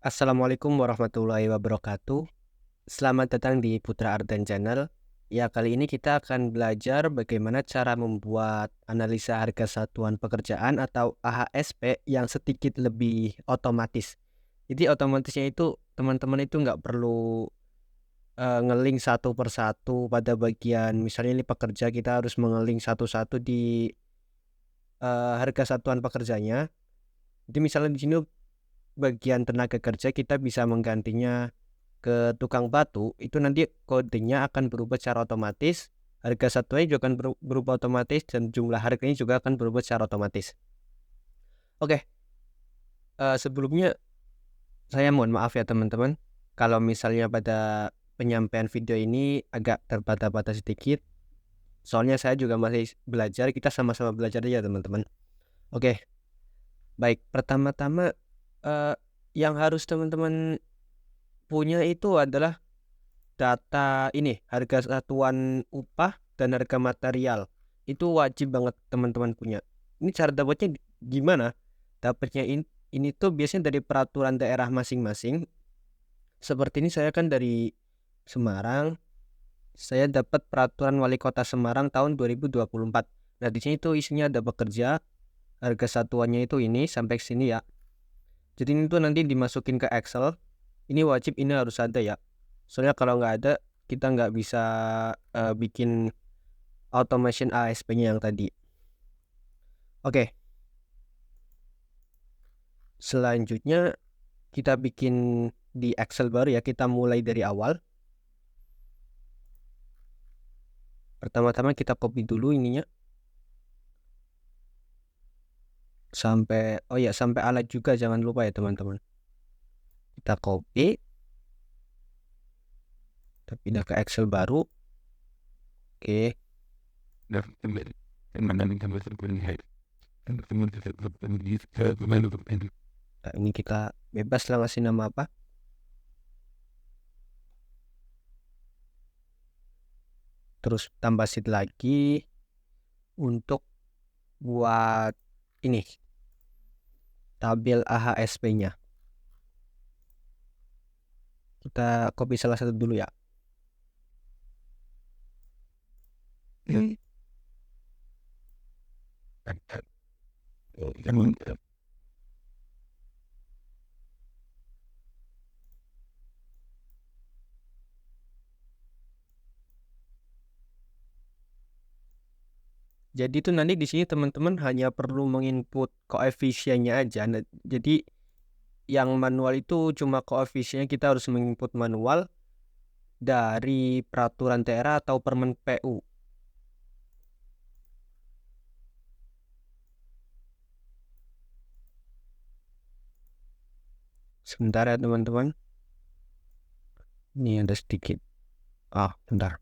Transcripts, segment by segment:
Assalamualaikum warahmatullahi wabarakatuh. Selamat datang di Putra Ardan Channel. Ya, kali ini kita akan belajar bagaimana cara membuat analisa harga satuan pekerjaan atau AHSP yang sedikit lebih otomatis. Jadi otomatisnya itu teman-teman itu nggak perlu ngeling satu persatu pada bagian misalnya ini pekerja kita harus mengeling satu-satu di harga satuan pekerjanya. Jadi misalnya di sini bagian tenaga kerja kita bisa menggantinya ke tukang batu, itu nanti kodenya akan berubah secara otomatis, harga satuannya juga akan berubah otomatis, dan jumlah harganya juga akan berubah secara otomatis. Oke, sebelumnya saya mohon maaf ya teman-teman kalau misalnya pada penyampaian video ini agak terbata-bata sedikit, soalnya saya juga masih belajar, kita sama-sama belajar ya teman-teman. Oke, baik, pertama-tama yang harus teman-teman punya itu adalah data ini, harga satuan upah dan harga material. Itu wajib banget teman-teman punya. Ini cara dapatnya gimana? Dapatnya ini tuh biasanya dari peraturan daerah masing-masing. Seperti ini saya kan dari Semarang. Saya dapat peraturan wali kota Semarang tahun 2024. Nah, di sini tuh isinya ada pekerja, harga satuannya itu ini sampai sini ya. Jadi ini tuh nanti dimasukin ke Excel. Ini wajib, ini harus ada ya. Soalnya kalau nggak ada, kita nggak bisa bikin automation ASP-nya yang tadi. Oke. Selanjutnya kita bikin di Excel baru ya. Kita mulai dari awal. Pertama-tama kita copy dulu ininya. Sampai alat juga jangan lupa ya teman-teman. Kita copy. Kita pindah ke Excel baru. Oke. Nah, ini kita bebas lah ngasih nama apa. Terus tambah sheet lagi untuk buat ini tabel AHSP-nya. Kita copy salah satu dulu ya. Jadi itu nanti di sini teman-teman hanya perlu menginput koefisiennya aja. Nah, jadi yang manual itu cuma koefisiennya, kita harus menginput manual dari peraturan daerah atau permen PU. Sebentar ya teman-teman. Ini ada sedikit. Bentar.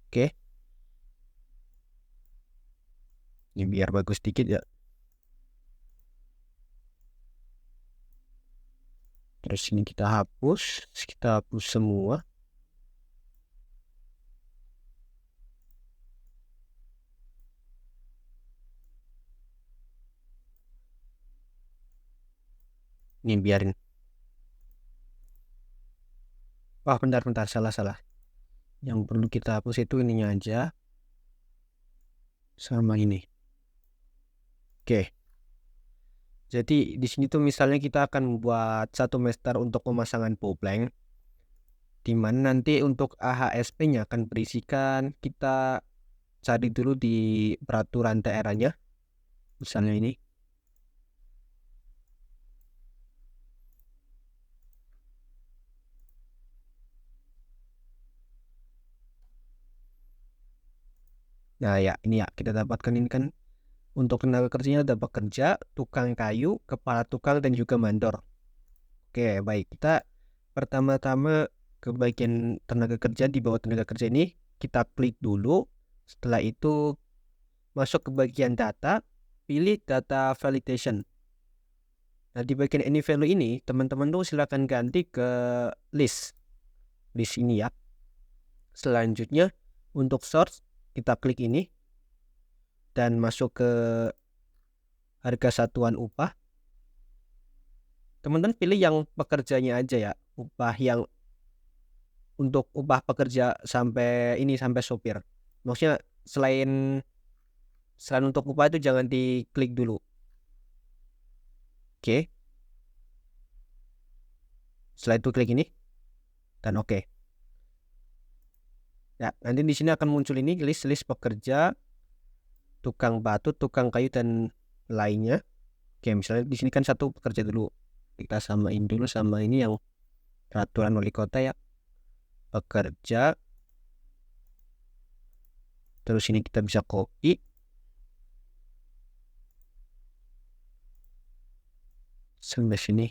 Oke. Ini biar bagus sedikit ya. Terus ini kita hapus semua. Ini biarin. Bentar, salah. Yang perlu kita hapus itu ininya aja. Sama ini. Oke. Jadi di sini tuh misalnya kita akan membuat satu master untuk pemasangan popleng, di mana nanti untuk AHSP-nya akan berisikan, kita cari dulu di peraturan daerahnya, misalnya ini. Nah ya, ini ya kita dapatkan ini kan untuk tenaga kerjanya ada pekerja, tukang kayu, kepala tukang, dan juga mandor. Oke, baik, kita pertama-tama ke bagian tenaga kerja. Di bawah tenaga kerja ini kita klik dulu. Setelah itu masuk ke bagian data, pilih data validation. Nah, di bagian any value ini teman-teman tuh silakan ganti ke list ini ya. Selanjutnya untuk source kita klik ini dan masuk ke harga satuan upah. Teman-teman pilih yang pekerjanya aja ya, upah yang untuk upah pekerja sampai sopir. Maksudnya selain untuk upah itu jangan diklik dulu. Oke. Setelah itu klik ini dan oke. Ya, nanti di sini akan muncul ini list pekerja, tukang batu, tukang kayu dan lainnya. Oke, misalnya di sini kan satu pekerja dulu. Kita samain dulu sama ini yang peraturan wali kota ya. Pekerja. Terus ini kita bisa copy. Sampai sini.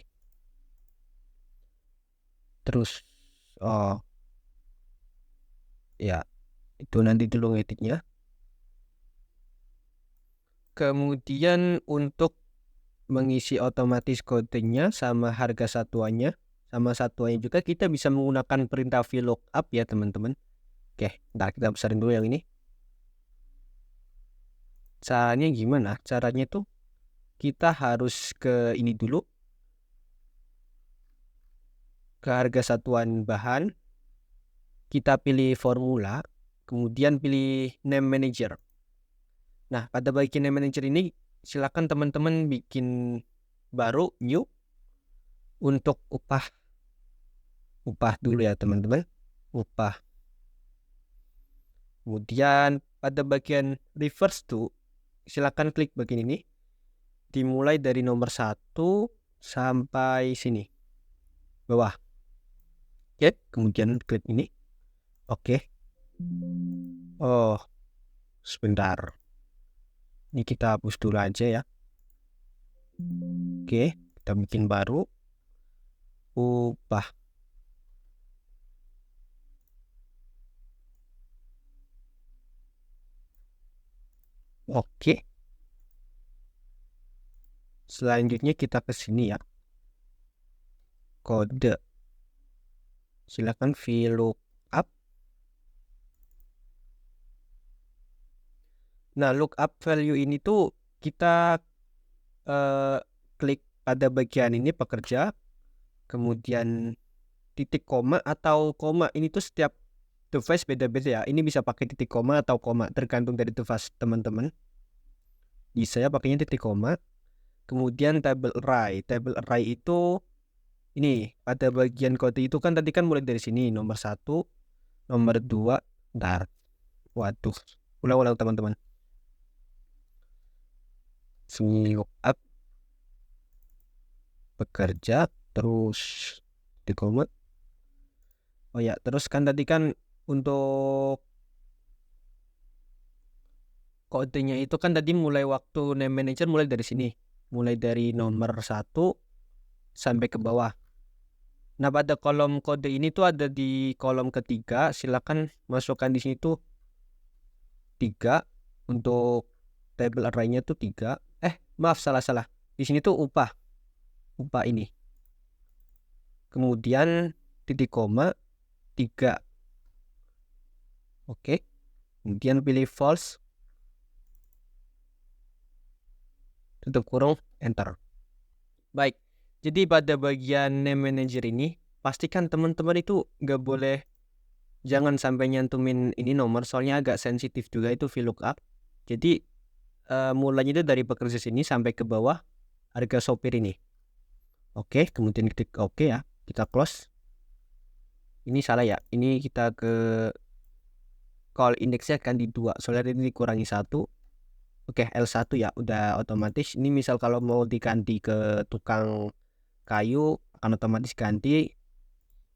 Terus ya, itu nanti dulu ngeditnya. Kemudian untuk mengisi otomatis kodenya sama harga satuannya juga kita bisa menggunakan perintah VLOOKUP ya teman-teman. Oke, ntar kita besarin dulu yang ini. Caranya gimana? Caranya tuh kita harus ke ini dulu, ke harga satuan bahan, kita pilih formula, kemudian pilih name manager. Nah, pada bagian name manager ini silakan teman-teman bikin baru new untuk upah dulu ya teman-teman, upah. Kemudian pada bagian reverse to silakan klik bagian ini, dimulai dari nomor 1 sampai sini bawah. Oke, kemudian klik ini. Oke. Oh, sebentar. Ini kita hapus dulu aja ya. Oke, kita bikin baru. Upah. Oke. Selanjutnya kita ke sini ya. Kode. Silakan VLOOKUP. Nah, lookup value ini tuh kita klik pada bagian ini pekerja, kemudian titik koma atau koma. Ini tuh setiap device beda-beda ya. Ini bisa pakai titik koma atau koma tergantung dari device teman-teman. Bisa ya pakainya titik koma. Kemudian table array. Table array itu ini pada bagian kode itu kan tadi kan mulai dari sini nomor 1, nomor 2. Ntar. Waduh. Ulang-ulang teman-teman. VLOOKUP pekerja terus di koma. Oh ya, terus kan tadi kan untuk kodenya itu kan tadi mulai waktu name manager mulai dari sini, mulai dari nomor 1 sampai ke bawah. Nah, pada kolom kode ini tuh ada di kolom ketiga, silakan masukkan di sini tuh 3 untuk table array-nya tuh 3. Maaf, salah. Di sini tuh upah ini. Kemudian titik koma 3. Oke. Kemudian pilih false. Tutup kurung, enter. Baik. Jadi pada bagian name manager ini pastikan teman-teman itu jangan sampai nyantumin ini nomor, soalnya agak sensitif juga itu VLOOKUP. Jadi mulanya itu dari pekerja sini sampai ke bawah harga sopir ini. Oke, kemudian klik oke ya, kita close. Ini salah ya, ini kita ke call indexnya ganti 2, soalnya ini dikurangi 1. Oke, L1 ya, udah otomatis. Ini misal kalau mau diganti ke tukang kayu akan otomatis ganti.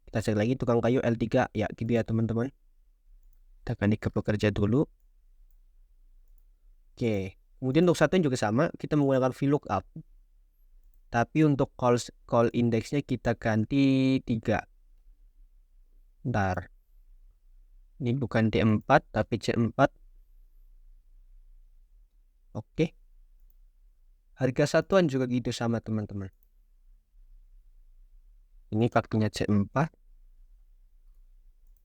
Kita cek lagi tukang kayu L3 ya, gitu ya teman-teman. Kita ganti ke pekerja dulu. Oke, kemudian untuk satunya juga sama, kita menggunakan VLOOKUP. Tapi untuk call indexnya kita ganti 3. Bentar. Ini bukan D4 tapi C4. Oke. Harga satuan juga gitu sama teman-teman. Ini pakainya C4.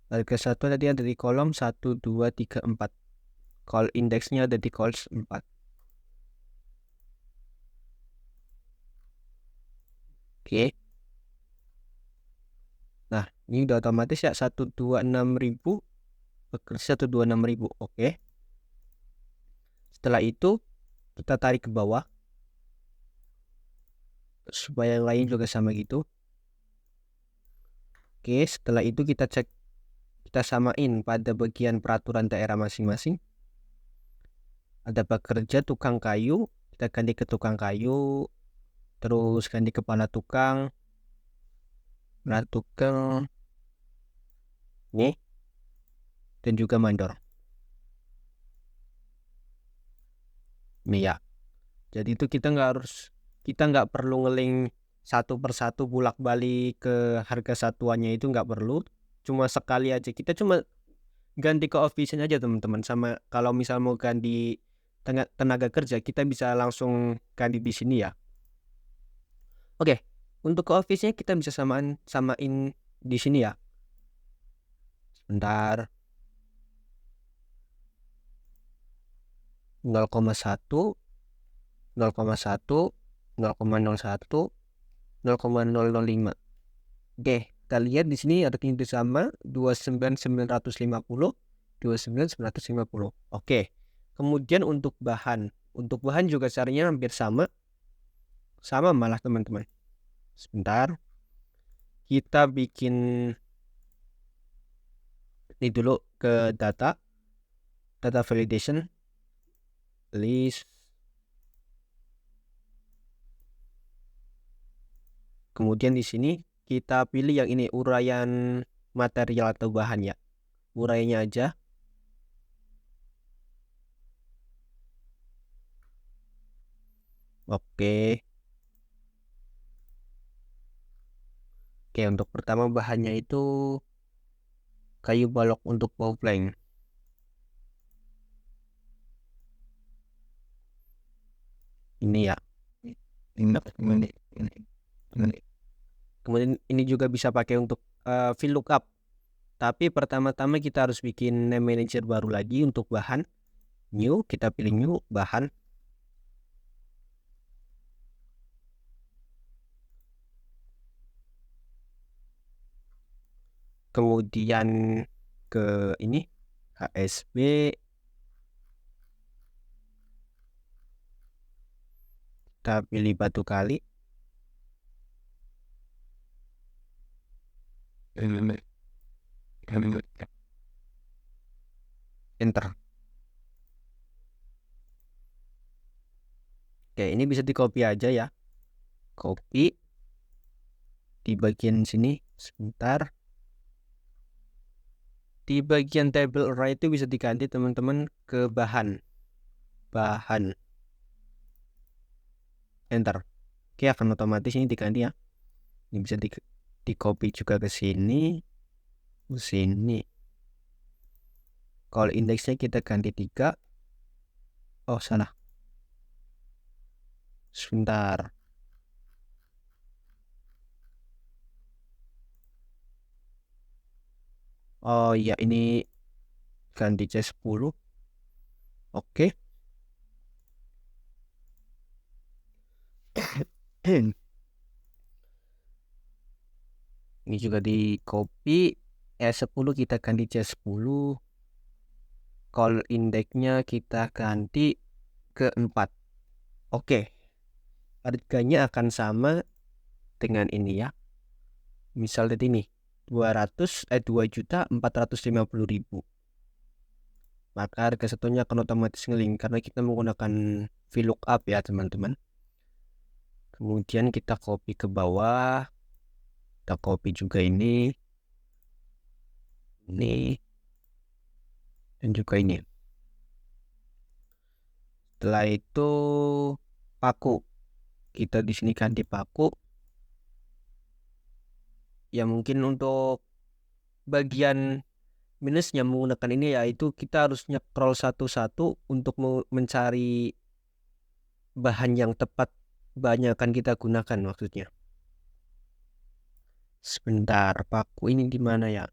Harga satuan tadi ada di kolom 1, 2, 3, 4. Call indexnya ada di call 4. Oke. Nah, ini udah otomatis ya 126.000 bekerja 126.000. Oke. Setelah itu kita tarik ke bawah supaya yang lain juga sama gitu. Oke, setelah itu kita cek, kita samain pada bagian peraturan daerah masing-masing. Ada pekerja tukang kayu, kita ganti ke tukang kayu, terus ganti kepala tukang, nih, dan juga mandor. Nih ya. Jadi itu kita nggak perlu ngeling satu persatu bolak-balik ke harga satuannya, itu nggak perlu. Cuma sekali aja, kita cuma ganti koefisien aja teman-teman. Sama kalau misal mau ganti tenaga kerja, kita bisa langsung ganti di sini ya. Oke, untuk koefisiennya kita bisa samain di sini ya. Sebentar. 0,1, 0,1, 0,01, 0,005. Oke, kita lihat di sini ada yang sama 29.950, 29.950. Oke. Kemudian untuk bahan juga caranya hampir sama malah teman-teman. Sebentar. Kita bikin ini dulu ke data validation list. Kemudian di sini kita pilih yang ini, uraian material atau bahan ya. Uraiannya aja. Oke. Oke, untuk pertama bahannya itu kayu balok untuk wall plank. Ini ya. Kemudian ini juga bisa pakai untuk VLOOKUP. Tapi pertama-tama kita harus bikin name manager baru lagi untuk bahan. New, kita pilih new bahan. Kemudian ke ini HSB, kita pilih batu kali. Enter. Oke, ini bisa di copy aja ya. Copy di bagian sini. Sebentar. Di bagian table array itu bisa diganti teman-teman ke bahan. Enter. Oke, akan otomatis ini diganti ya. Ini bisa di copy juga ke sini. Ke sini. Kalau indeksnya kita ganti 3. Oh, salah. Sebentar. Oh iya, ini ganti C10. Oke. Ini juga di copy. E10 kita ganti C10. Call indeksnya kita ganti ke 4. Oke. Harganya akan sama dengan ini ya. Misal tadi ini 2.450.000. Maka harga satunya akan otomatis ngeling karena kita menggunakan VLOOKUP ya teman-teman. Kemudian kita copy ke bawah. Kita copy juga ini, dan juga ini. Setelah itu paku, kita di sini ganti paku. Ya mungkin untuk bagian minusnya menggunakan ini yaitu kita harus nge-scroll satu-satu untuk mencari bahan yang tepat bahan yang akan kita gunakan maksudnya. Sebentar, paku ini di mana ya?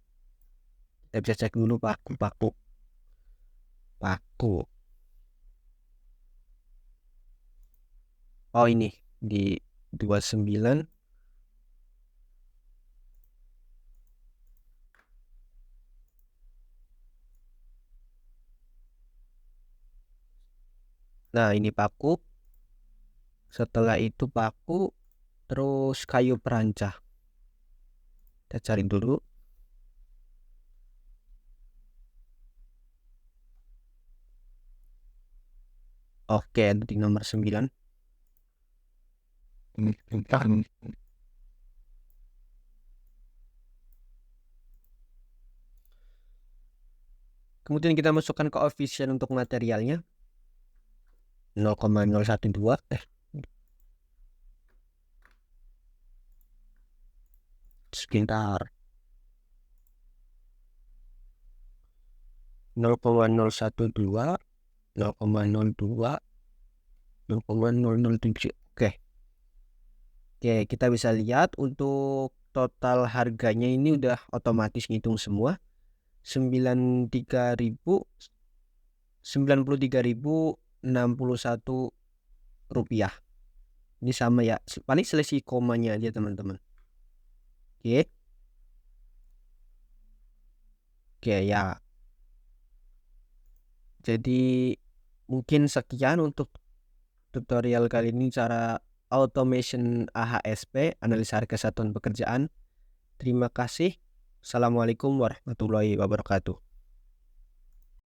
Kita bisa cek dulu paku. Oh ini di 29. Nah, ini paku. Setelah itu paku, terus kayu perancah. Kita cari dulu. Oke, ada di nomor 9. Kemudian kita masukkan koefisien untuk materialnya 0,012. Sekitar 0,012, 0,02, 0,007. Oke, kita bisa lihat untuk total harganya ini udah otomatis ngitung semua. 93.061 rupiah. Ini sama ya, paling selisih komanya aja teman-teman. Oke. Oke ya. Jadi mungkin sekian untuk tutorial kali ini, cara automation AHSP, analisa harga satuan pekerjaan. Terima kasih. Assalamualaikum warahmatullahi wabarakatuh.